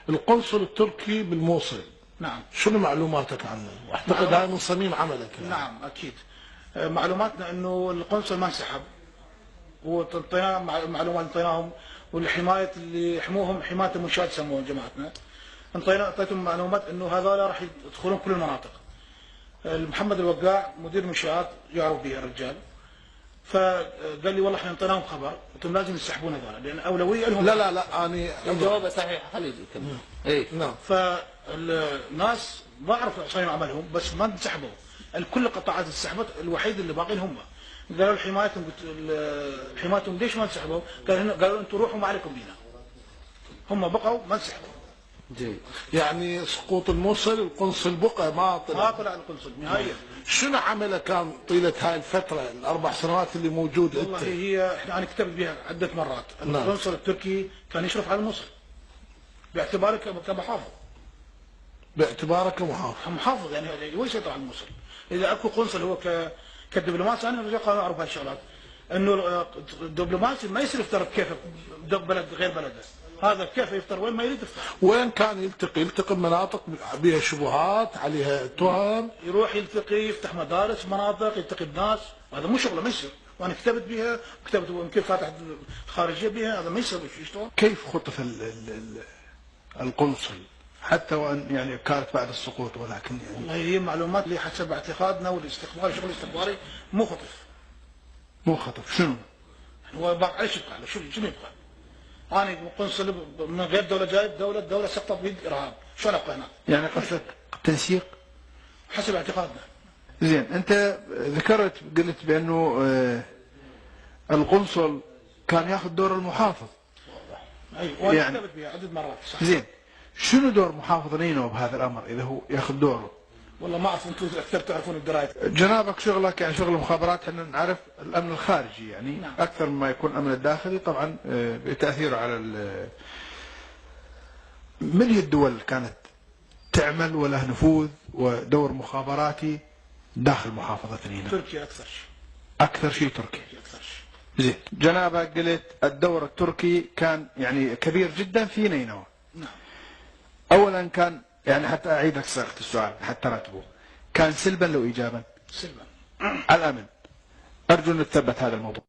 القنصل التركي بالموصل، نعم، شنو معلوماتك عنه؟ واعتقد هاي من صميم عملك يعني. نعم اكيد. معلوماتنا انه القنصل ما انسحب، وطينا معلومات انطيناهم، والحمايه اللي يحموهم حمايه المنشات يسموها جماعتنا، اعطيتهم معلومات انه هذول راح يدخلون كل المناطق. محمد الوقاع مدير المنشآت يعرف به الرجال، فقال لي والله احنا انطيناهم خبر، قلت لهم لازم يسحبون هذول لان اولويه لهم. لا انا الجواب صحيح. خليه يكمل. اي نعم. فالناس ما عرفوا صميم عملهم، بس ما انسحبوا، كل القطاعات انسحبت، الوحيد اللي باقين هم. قالوا حمايتهم، حمايتهم ليش ما انسحبوا؟ قالوا انتم روحوا ما عليكم بينا. هم بقوا ما انسحبوا. جيد. يعني سقوط الموصل القنصل بقى ما طلع القنصل نهائيا. شنو عمله كان طيله هاي الفتره الاربع سنوات اللي موجود؟ والله هي انا كتبت بها عده مرات. نعم. القنصل التركي كان يشرف على الموصل باعتباره كمحافظ. باعتباره كمحافظ. محافظ يعني هو يسيطر على الموصل. اذا اكو قنصل هو كدبلوماسي، انا قانون اعرف هالشغلات، انه الدبلوماسي ما يصير يفترض كيف بلد غير بلده، هذا كيف يفترض وين ما يريد يفترض. وين كان يلتقي بمناطق بها شبهات عليها تهم، يروح يلتقي، يفتح مدارس مناطق، يلتقي بناس، هذا مو شغله ما يصير. وانا كتبت بها، وكتبت يمكن فاتح خارجيه بها، هذا ما يصير يشتغل. كيف خطف القنصل حتى وان يعني كانت بعد السقوط، ولكن يعني والله هي معلومات اللي حسب اعتقادنا والاستخباري، شغل الاستخباري مو خطف. مو خطف شنو؟ هو باقي ايش يبقى له؟ شنو يبقى؟ انا قنصل من غير دوله جايب دوله سقطت بيد ارهاب، شلون ابقى هناك؟ يعني قصدك تنسيق؟ حسب اعتقادنا. زين، انت قلت بانه القنصل كان ياخذ دور المحافظ. اي وانا يعني كتبت بها عدة مرات. صح. زين، شنو دور محافظ نينوى بهذا الامر اذا هو ياخذ دوره؟ والله ما اعرف، انتم اكثر تعرفون الدرايه. جنابك شغلك يعني شغل المخابرات، احنا نعرف الامن الخارجي يعني. نعم. اكثر مما يكون الامن الداخلي طبعا بتاثيره على من هي الدول اللي كانت تعمل وله نفوذ ودور مخابراتي داخل محافظة نينوى؟ تركيا اكثر شيء. اكثر شيء تركيا. اكثر شيء. زين، جنابك قلت الدور التركي كان يعني كبير جدا في نينوى. نعم. اولا كان يعني، حتى اعيد لك صيغة السؤال حتى رتبه، كان سلبا لو ايجابا؟ سلبا. على الامن. ارجو ان تثبت هذا الموضوع.